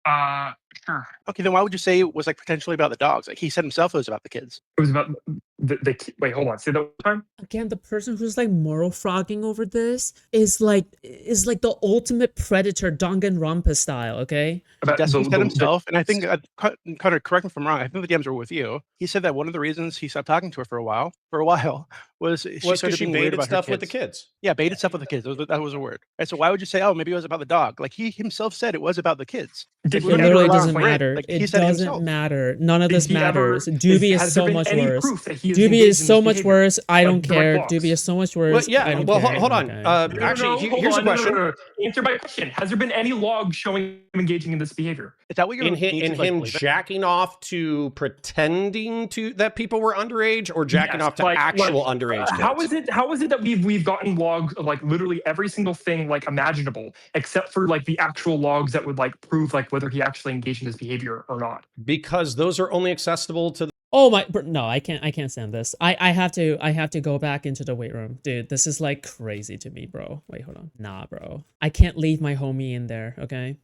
Sure. Okay, then why would you say it was like potentially about the dogs? Like he said himself it was about the kids. It was about wait, hold on. Say that one time. Again, the person who's like moral frogging over this is like the ultimate predator, Danganronpa style. Okay. About Destiny said himself, and I think Connor, correct me if I'm wrong. I think the DMs were with you. He said that one of the reasons he stopped talking to her for a while was she because started she being weird baited about stuff her with the kids. kids. Yeah, baited stuff with the kids. That was a word. Right, so why would you say, oh, maybe it was about the dog? Like he himself said it was about the kids. Did It he ever literally allow doesn't Britt- matter. Like, he It said it doesn't himself. matter. None of Did this he ever- matters. Doobie has is there so been much any worse. proof that he is Doobie engaged is in so this much behavior? worse. I Like don't direct care. logs. Doobie is so much worse. Well, yeah. I don't Well, care. hold on. Okay. Actually, hold here's on, a question. no. Answer my question. Has there been any log showing him engaging in this behavior? Is that what you're In him jacking off to pretending to that people were underage, or jacking Yes, off to actual underage kids? How is it that we've gotten logs of like literally every single thing like imaginable, except for like the actual logs that would like prove like whether he actually engaged in this behavior or not? Because those are only accessible to Oh my! No, I can't stand this. I have to go back into the weight room, dude. This is like crazy to me, bro. Wait, hold on. Nah, bro. I can't leave my homie in there. Okay.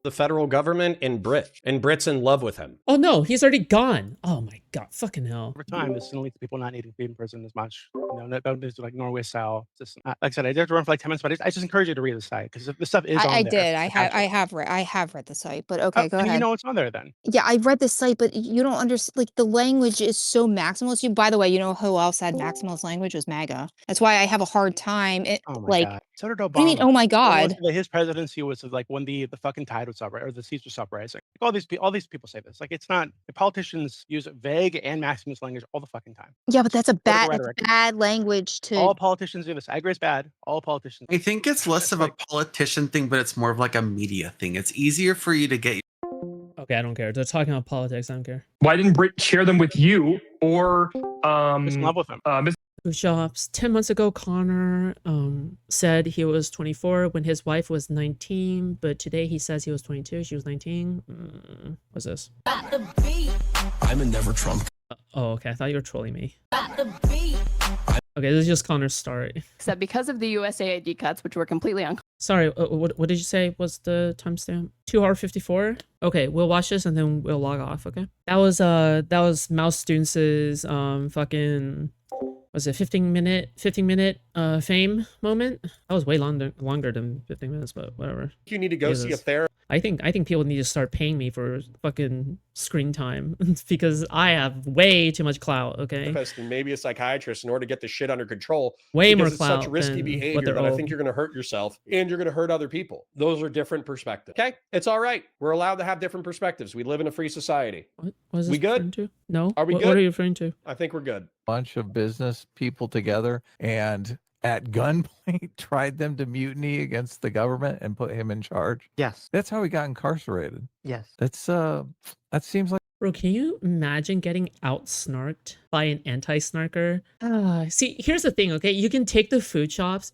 the federal government and Brit's in love with him. Oh no, he's already gone. Oh my god, fucking hell. Over time, this is going to lead to people not needing to be in prison as much. You know, that is like Norway style system. Like I said, I did run for like 10 minutes, but I just encourage you to read the site because the stuff is on I there. did. I have read the site, but okay, go and ahead. you know what's on there then. Yeah, I read the site, but you don't understand. Like the language is so maximalist. You, by the way, you know who else had maximalist language was MAGA. That's why I have a hard time. Oh my like, god. So did Obama. I mean, oh my god. His presidency was like when the fucking tide was up, right? Or the seas was uprising. Like all these people say this. Like it's not. The politicians use vague and maximalist language all the fucking time. Yeah, but that's Political that's rhetoric. bad language to. All politicians do this. I agree, it's bad. All politicians. I think it's less of a politician thing, but it's more of like a media thing. It's easier for you to get. Okay, I don't care. They're talking about politics. I don't care. Why didn't Brit share them with you or in love with them? Foodshops. 10 months ago, Connor said he was 24 when his wife was 19, but today he says he was 22. She was 19. What's this? I'm a never Trump. Oh, okay. I thought you were trolling me. Okay, this is just Connor's story. Except because of the USAID cuts, which were completely Sorry, what did you say was the timestamp? 2:54. Okay, we'll watch this and then we'll log off. Okay, that was Mouse Students' fucking, was it 15 minute fame moment? That was way longer than 15 minutes, but whatever. You need to go see a therapist. I think people need to start paying me for fucking screen time because I have way too much clout. Okay, And maybe a psychiatrist in order to get the shit under control. Way more it's clout. Such risky than behavior what they're that I owed. think you're going to hurt yourself and you're going to hurt other people. Those are different perspectives. Okay, it's all right. We're allowed to have different perspectives. We live in a free society. What was this We good? referring to? No. Are we What good? are you referring to? I think we're good. Bunch of business people together and at gunpoint tried them to mutiny against the government and put him in charge. Yes. That's how he got incarcerated. Yes. That's that seems like. Bro, can you imagine getting out-snarked by an anti-snarker? See, here's the thing, okay? You can take the food shops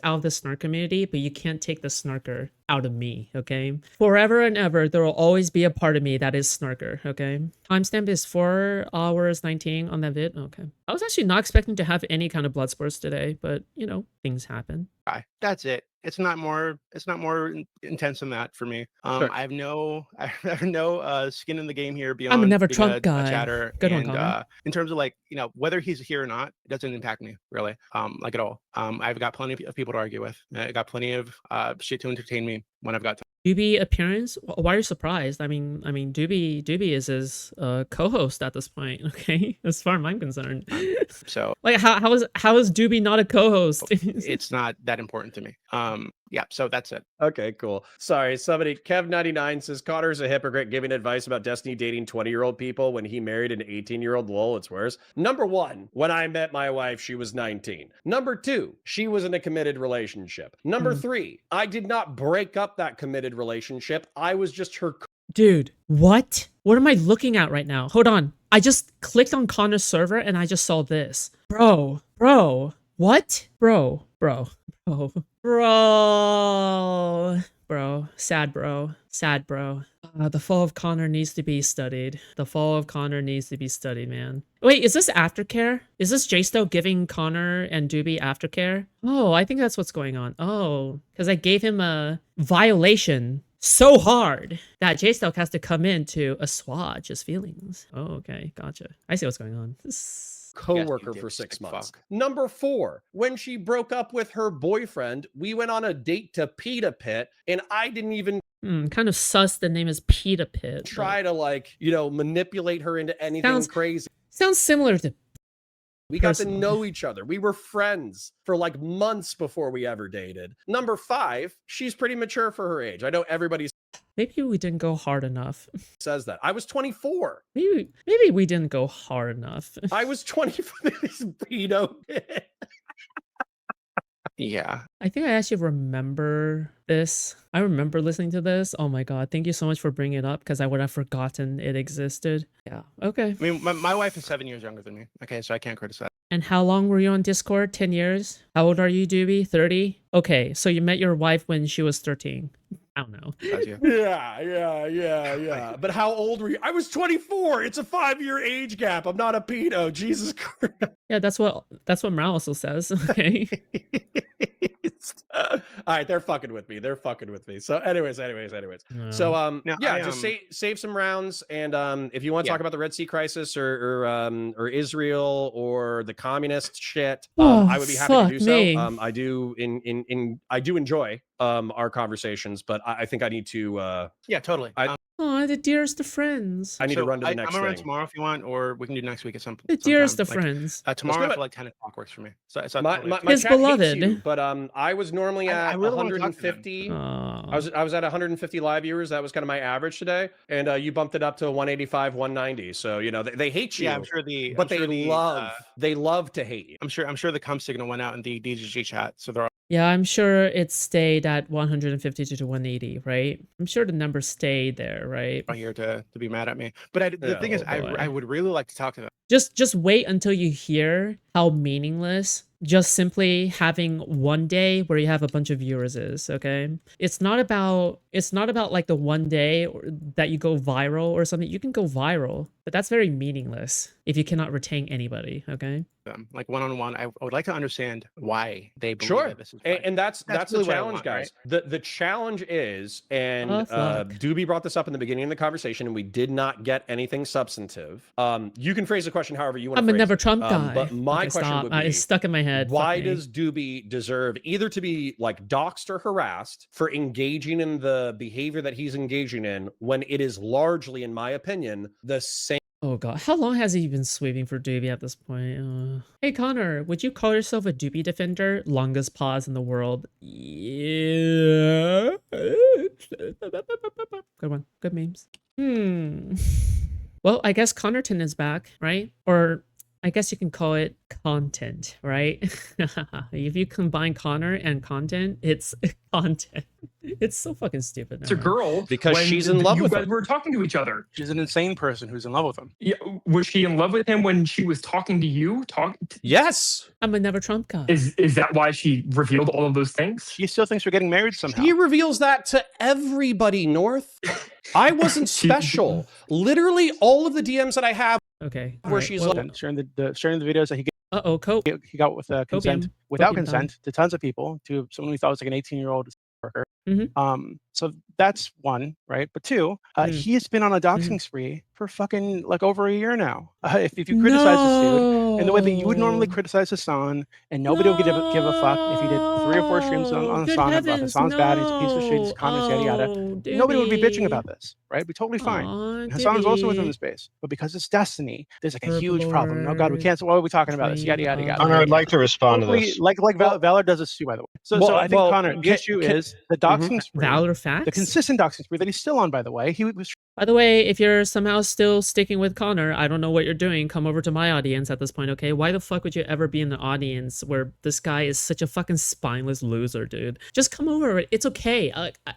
out of the snark community, but you can't take the snarker out of me, okay? Forever and ever, there will always be a part of me that is snarker, okay? Timestamp is 4 hours 19 on that vid. Okay. I was actually not expecting to have any kind of blood spurts today, but, you know, things happen. That's it. It's not more intense than that for me. Sure. I have no skin in the game here beyond I'm a never being Trump a guy. chatter. Good one, And Connor. in terms of like, you know, whether he's here or not, it doesn't impact me really, like at all. I've got plenty of people to argue with. I got plenty of shit to entertain me when I've got time. Doobie appearance? Why are you surprised? I mean, Doobie is his co-host at this point. Okay, as far as I'm concerned. So, like, how is Doobie not a co-host? It's not that important to me. Yeah. So that's it. Okay, cool. Sorry, somebody, Kev99 says Connor's a hypocrite giving advice about Destiny dating 20-year-old people when he married an 18-year-old. Lol, it's worse. Number one, when I met my wife, she was 19. Number two, she was in a committed relationship. Number three, I did not break up that committed relationship. I was just her. Dude, what? What am I looking at right now? Hold on. I just clicked on Connor's server and I just saw this. Bro, what? Bro. Sad bro. The fall of Connor needs to be studied. The fall of Connor needs to be studied, man. Wait, is this aftercare? Is this JSTLK giving Connor and Dooby aftercare? Oh, I think that's what's going on. Oh, because I gave him a violation so hard that JSTLK has to come in to assuage his feelings. Oh, okay, gotcha. I see what's going on. Co-worker for 6 months. Number 4, when she broke up with her boyfriend, we went on a date to Pita Pit, and I didn't even kind of sus the name is Pita Pit. Try to like, manipulate her into anything crazy. Sounds similar to We got to know each other. We were friends for like months before we ever dated. Number 5, she's pretty mature for her age. I know everybody's maybe we didn't go hard enough. Says that. I was 24. Maybe we didn't go hard enough. I was 24. This pedo. Yeah. I think I actually remember this. I remember listening to this. Oh my god. Thank you so much for bringing it up because I would have forgotten it existed. Yeah. Okay. I mean, my wife is 7 years younger than me. Okay, so I can't criticize. And how long were you on Discord? 10 years? How old are you, Dooby? 30? Okay, so you met your wife when she was 13. I don't know. Yeah. But how old were you? I was 24. It's a 5-year age gap. I'm not a pedo. Jesus Christ. Yeah, that's what Mal also says. Okay. All right, they're fucking with me. So anyways. So just save some rounds, and if you want to talk about the Red Sea crisis or Israel or the communist shit, I would be happy to do so. I do enjoy our conversations, but I think I need to totally. Oh, the dearest of friends. I need to run to the next I'm gonna run thing. tomorrow if you want, or we can do next week at some The dearest of friends. Tomorrow after like 10 o'clock works for me. So my his chat beloved. hates you, but I was normally at really 150. I was at 150 live viewers. That was kind of my average today, and you bumped it up to 185, 190. So they hate you. Yeah, I'm sure they love to hate you. I'm sure the cum signal went out in the DGG chat, so they're all. Yeah, I'm sure it stayed at 150 to 180, right? I'm sure the numbers stayed there, right? Here to be mad at me, but the thing is, I would really like to talk to them. Just wait until you hear how meaningless just simply having one day where you have a bunch of viewers is. Okay, it's not about like the one day that you go viral or something. You can go viral, but that's very meaningless if you cannot retain anybody. Okay, like one-on-one, I would like to understand why they believe that this is and that's really the challenge, guys. Right? The challenge is, and Dooby brought this up in the beginning of the conversation, and we did not get anything substantive. You can phrase the question however you want to I'm phrase a never it. Trump guy. But my question would be, it's stuck in my head. Why does Dooby deserve either to be like doxxed or harassed for engaging in the behavior that he's engaging in when it is largely, in my opinion, the same? Oh god, how long has he been sweeping for Dooby at this point? Hey Connor, would you call yourself a Dooby defender? Longest pause in the world. Yeah. Good one. Good memes. Well, I guess Connorton is back, right? Or I guess you can call it content, right? If you combine Connor and content, it's content. It's so fucking stupid. It's a girl because she's in love with him. We're talking to each other. She's an insane person who's in love with him. Yeah, was she in love with him when she was talking to you? Yes. I'm a never Trump guy. Is that why she revealed all of those things? She still thinks we're getting married somehow. He reveals that to everybody, North. I wasn't special. Literally all of the DMs that I have. Okay. Where she's sharing the videos that he he got with consent without consent to tons of people, to someone we thought was like an 18-year-old worker. So that's one, right? But two, he has been on a doxing spree for fucking like over a year now. If you criticize this dude in the way that you would normally criticize Hassan, and nobody would give a fuck if he did 3 or 4 streams on Hassan about Hassan's bad, he's a piece of shit, he's comments, yada yada. Nobody would be bitching about this, right? Be totally fine. Hassan's also within the space, but because it's destiny, there's like a huge problem. Oh God, we can't. Why are we talking about this? Yada yada yada. Connor, I'd like to respond to this. Like Valor does this too, by the way. So I think Connor, the issue is the doxing spree, Valor facts, the consistent doxing spree that he's still on, by the way. He was By the way, if you're somehow still sticking with Connor, I don't know what you're doing. Come over to my audience at this point, okay? Why the fuck would you ever be in the audience where this guy is such a fucking spineless loser, dude? Just come over. It's okay.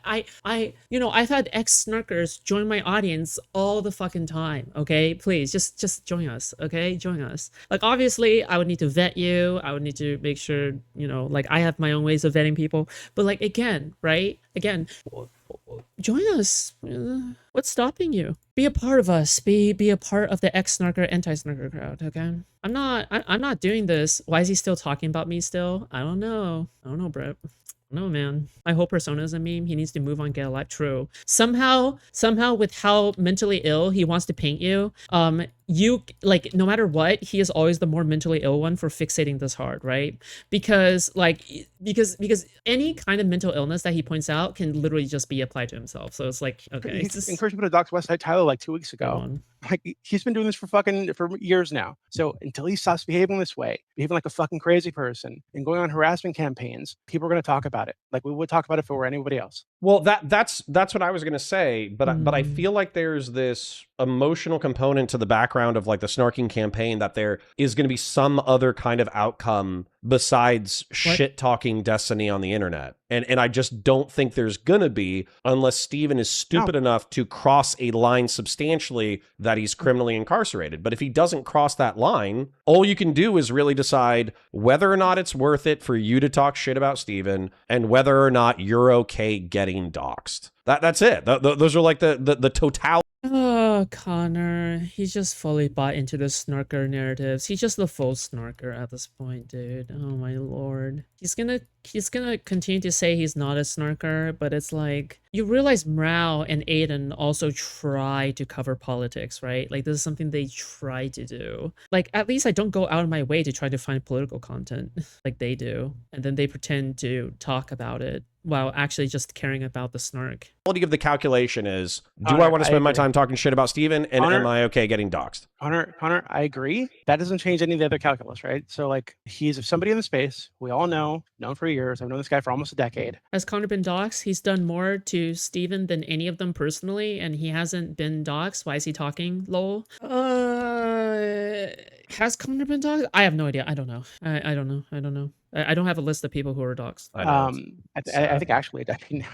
I've had ex-snarkers join my audience all the fucking time, okay? Please, just join us, okay? Join us. Like, obviously, I would need to vet you. I would need to make sure, like, I have my own ways of vetting people. But, like, again, right? Again, join us. What's stopping you? Be a part of us. Be a part of the ex-snarker, anti-snarker crowd, okay? I'm not doing this. Why is he still talking about me still? I don't know, Brett. No, man. My whole persona is a meme. He needs to move on, get a life. True. Somehow with how mentally ill he wants to paint you, you, like, no matter what, he is always the more mentally ill one for fixating this hard, right? Because any kind of mental illness that he points out can literally just be applied to himself. So it's like, okay. He's encouraged people to dox Westside Tyler like 2 weeks ago. Like, he's been doing this for years now. So until he stops behaving this way, behaving like a fucking crazy person and going on harassment campaigns, people are going to talk about it. Like we would talk about it if it were anybody else. Well, that's what I was going to say, but I feel like there's this emotional component to the background of like the snarking campaign that there is going to be some other kind of outcome besides shit talking Destiny on the internet. And I just don't think there's going to be unless Steven is stupid enough to cross a line substantially that he's criminally incarcerated. But if he doesn't cross that line, all you can do is really decide whether or not it's worth it for you to talk shit about Steven and whether or not you're okay getting doxxed. That's it. Those are like the totality. Oh, Connor, he's just fully bought into the snarker narratives. He's just the full snarker at this point, dude. Oh my lord. He's gonna continue to say he's not a snarker, but it's like, you realize Mrao and Aiden also try to cover politics, right? Like, this is something they try to do. Like, at least I don't go out of my way to try to find political content like they do. And then they pretend to talk about it while actually just caring about the snark. The quality of the calculation is, do I want to spend my time talking shit about Steven, and am I okay getting doxxed? Connor, I agree. That doesn't change any of the other calculus, right? So, like, he's somebody in the space we all known for years. I've known this guy for almost a decade. Has Connor been doxxed? He's done more to Steven than any of them personally, and he hasn't been doxxed. Why is he talking, lol? Has Connor been doxxed? I have no idea. I don't know. I don't know. I don't have a list of people who are doxxed. I think actually a decade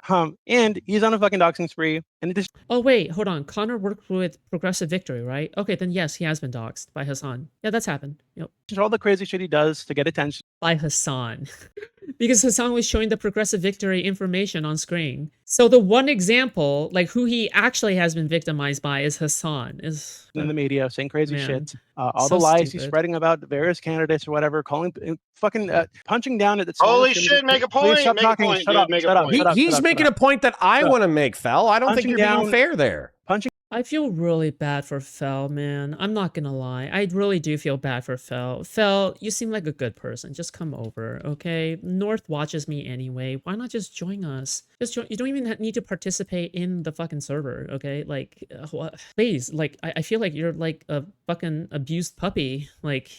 now. And he's on a fucking doxing spree. And it just... Oh wait, hold on. Connor worked with Progressive Victory, right? Okay, then yes, he has been doxxed by Hassan. Yeah, that's happened. Yep. All the crazy shit he does to get attention. By Hassan. Because Hassan was showing the Progressive Victory information on screen. So the one example, like, who he actually has been victimized by is Hassan. Is in the media saying crazy shit. All the lies he's spreading about various candidates or whatever, fucking punching down at the... Holy shit, make a point. Stop talking. Point, shut up. He's making a point that I want to make, Fel. I don't think you're being fair there. I feel really bad for Fel, man. I'm not gonna lie. I really do feel bad for Fel. Fel, you seem like a good person. Just come over, okay? North watches me anyway. Why not just join us? Just join. You don't even need to participate in the fucking server, okay? Like, please, like, I feel like you're like a fucking abused puppy. Like,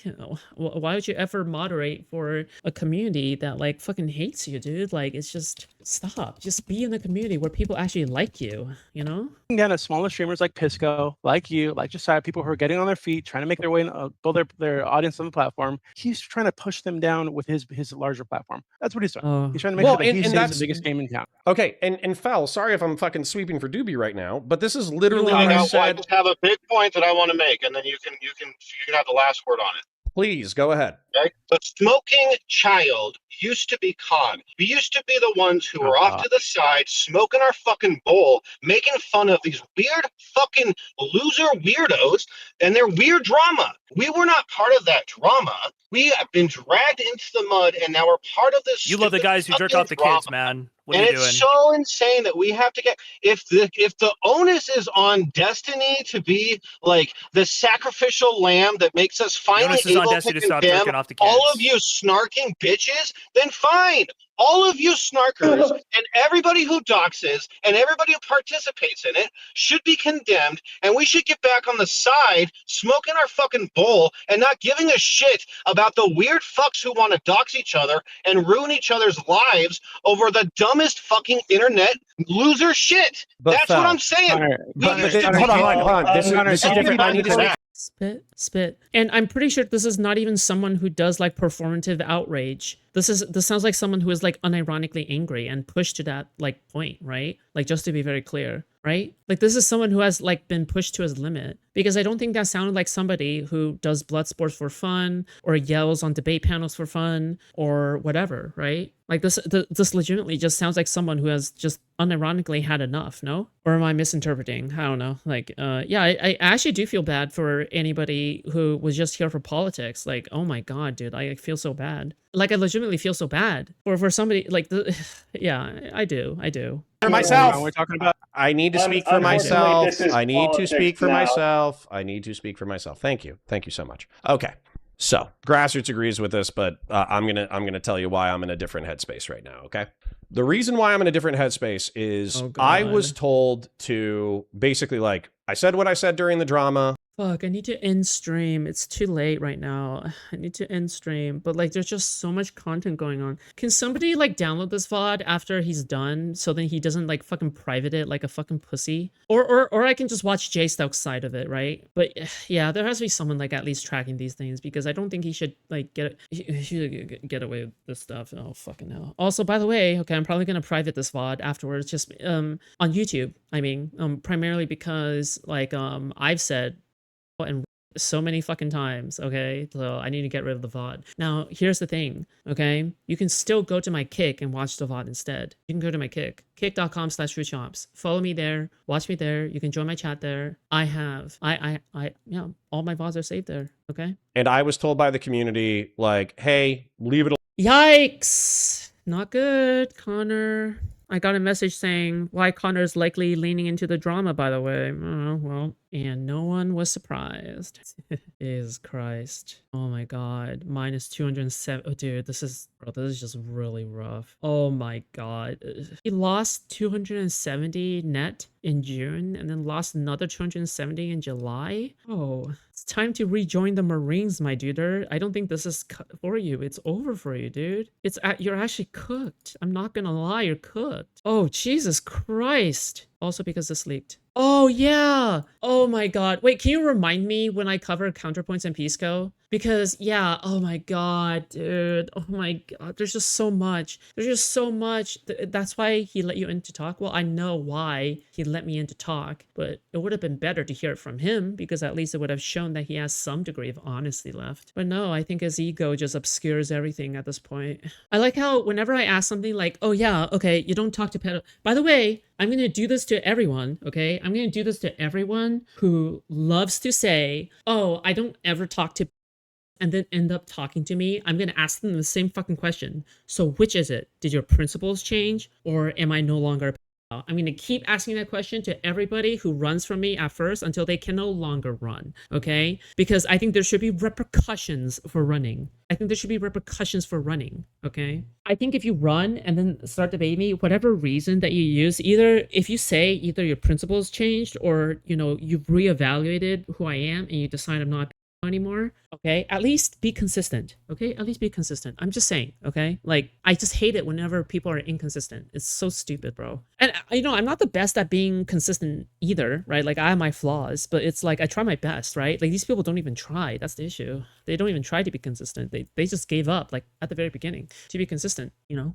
why would you ever moderate for a community that, like, fucking hates you, dude? Like, it's just, stop. Just be in a community where people actually like you, you know? Down at smaller streamers like Pisco, like you, like Josiah, people who are getting on their feet, trying to make their way, build their audience on the platform. He's trying to push them down with his larger platform. That's what he's doing. He's trying to make sure that he stays the biggest game in town. Okay, and Fel, sorry if I'm fucking sweeping for Dooby right now, but this is literally what I said. I just have a big point that I want to make, and then you can have the last word on it. Please, go ahead. Okay. The smoking child used to be COG. We used to be the ones who were off to the side, smoking our fucking bowl, making fun of these weird fucking loser weirdos and their weird drama. We were not part of that drama. We have been dragged into the mud, and now we're part of this. You love the guys who jerk off the kids, man. What are you doing? It's so insane that we have to get, if the onus is on Destiny to be like the sacrificial lamb that makes us finally able to condemn all of you snarking bitches, then fine. All of you snarkers and everybody who doxes and everybody who participates in it should be condemned, and we should get back on the side smoking our fucking bowl and not giving a shit about the weird fucks who want to dox each other and ruin each other's lives over the dumbest fucking internet loser shit. But That's what I'm saying. Hold on. This is different. I need to speak. Spit. And I'm pretty sure this is not even someone who does like performative outrage. This sounds like someone who is like unironically angry and pushed to that like point, right? Like, just to be very clear, right? Like, this is someone who has like been pushed to his limit, because I don't think that sounded like somebody who does blood sports for fun or yells on debate panels for fun or whatever, right? Like, this legitimately just sounds like someone who has just unironically had enough, no? Or am I misinterpreting? I don't know. Like, yeah, I actually do feel bad for anybody who was just here for politics. Like, oh my God, dude, I feel so bad. Like, I legitimately feel so bad for somebody like yeah, I do. For myself. We're talking about. I need to speak for myself. I need to speak for myself. I need to speak for myself. Thank you. Thank you so much. Okay. So Grassroots agrees with this, but I'm gonna tell you why I'm in a different headspace right now. Okay. The reason why I'm in a different headspace is I was told to basically, like, I said what I said during the drama. Fuck, I need to end stream. It's too late right now. I need to end stream. But like, there's just so much content going on. Can somebody like download this VOD after he's done, so then he doesn't like fucking private it like a fucking pussy? Or I can just watch JSTLK's side of it, right? But yeah, there has to be someone like at least tracking these things, because I don't think he should like he should get away with this stuff. Oh fucking hell. Also, by the way, okay, I'm probably gonna private this VOD afterwards, just on YouTube. I mean, primarily because like I've said and so many fucking times, okay? So I need to get rid of the VOD. Now, here's the thing, okay? You can still go to my Kick and watch the VOD instead. You can go to my Kick, kick.com/Foodshops. Follow me there, watch me there. You can join my chat there. Yeah, all my VODs are saved there, okay? And I was told by the community, like, hey, leave it alone. Yikes! Not good, Connor. I got a message saying why Connor's likely leaning into the drama, by the way. Oh, well, and no one was surprised. Jesus Christ. Oh my God. Minus 207. Oh, dude, this is just really rough. Oh my God. He lost 270 net in June and then lost another 270 in July. Oh, it's time to rejoin the Marines, my dude. I don't think this is for you. It's over for you, dude. You're actually cooked. I'm not gonna lie, you're cooked. Oh, Jesus Christ. Also because this leaked. Oh, yeah. Oh, my God. Wait, can you remind me when I cover CounterPoints and Pisco? Because, yeah, oh, my God, dude. Oh, my God. There's just so much. There's just so much. That's why he let you in to talk. Well, I know why he let me in to talk, but it would have been better to hear it from him, because at least it would have shown that he has some degree of honesty left. But no, I think his ego just obscures everything at this point. I like how whenever I ask something like, oh, yeah, okay, you don't talk to pedo. By the way, I'm going to do this to everyone, okay? I'm going to do this to everyone who loves to say, oh, I don't ever talk to, and then end up talking to me. I'm going to ask them the same fucking question. So which is it? Did your principles change, or am I no longer a pedophile? I'm going to keep asking that question to everybody who runs from me at first until they can no longer run, okay? Because I think there should be repercussions for running. I think there should be repercussions for running, okay? I think if you run and then start debating me, whatever reason that you use, either if you say either your principles changed or, you know, you've reevaluated who I am and you decide I'm not anymore, okay, at least be consistent, okay? At least be consistent. I'm just saying, okay? Like, I just hate it whenever people are inconsistent. It's so stupid, bro. And, you know, I'm not the best at being consistent either, right? Like, I have my flaws, but it's like, I try my best, right? Like, these people don't even try. That's the issue. They don't even try to be consistent. They just gave up, like, at the very beginning to be consistent, you know?